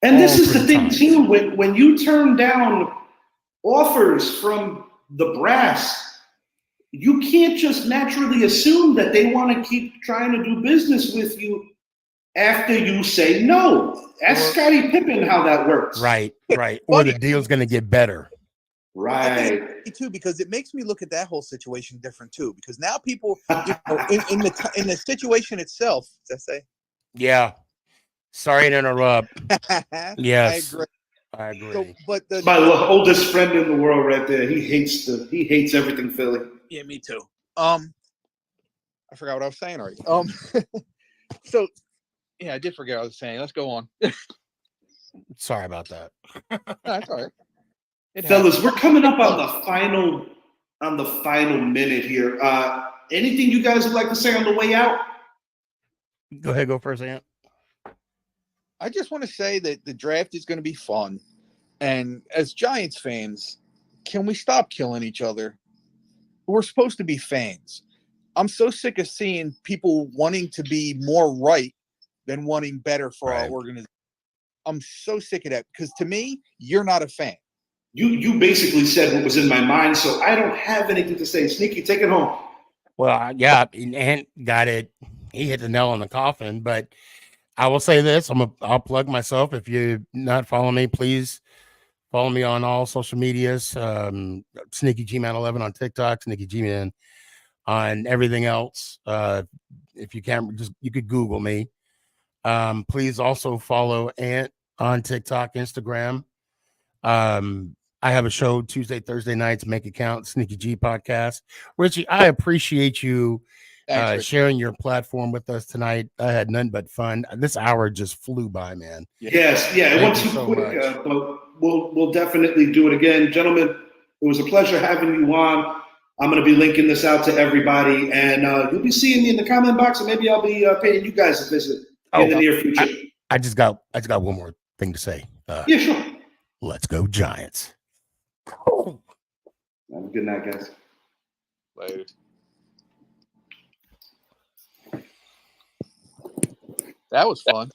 And this is the thing, too. When you turn down offers from the brass, you can't just naturally assume that they want to keep trying to do business with you after you say no. Ask Scottie Pippen how that works. Right. Or the deal's going to get better. Right. Too, because it makes me look at that whole situation different too. Because now people, in the situation itself, does that say? Yeah. Sorry to interrupt. Yes, I agree. So, but my oldest friend in the world, right there. He hates everything Philly. Yeah, me too. I forgot what I was saying already. So. Yeah, I did forget what I was saying. Let's go on. Sorry about that. No, that's all right. Fellas, we're coming up on the final minute here. Anything you guys would like to say on the way out? Go ahead, go first, Ant. I just want to say that the draft is going to be fun. And as Giants fans, can we stop killing each other? We're supposed to be fans. I'm so sick of seeing people wanting to be more right than wanting better for our organization. I'm so sick of that because to me, you're not a fan. You basically said what was in my mind, so I don't have anything to say. Sneaky, take it home. Well, yeah, Ant got it. He hit the nail on the coffin. But I will say this: I'll plug myself. If you're not following me, please follow me on all social medias. SneakyG Man 11 on TikTok, SneakyG Man on everything else. If you can't, you could Google me. Please also follow Ant on TikTok, Instagram. I have a show Tuesday, Thursday nights. Make it count. SneakyG podcast. Richie, I appreciate you Thanks, Rick. sharing your platform with us tonight. I had none but fun. This hour just flew by, man. Yes, yeah, it Thank went you too so quick, much. but we'll definitely do it again, gentlemen. It was a pleasure having you on. I'm going to be linking this out to everybody, and you'll be seeing me in the comment box, and maybe I'll be paying you guys a visit in the near future. I just got one more thing to say. Yeah, sure. Let's go Giants. Have a good night, guys. Later. That was fun.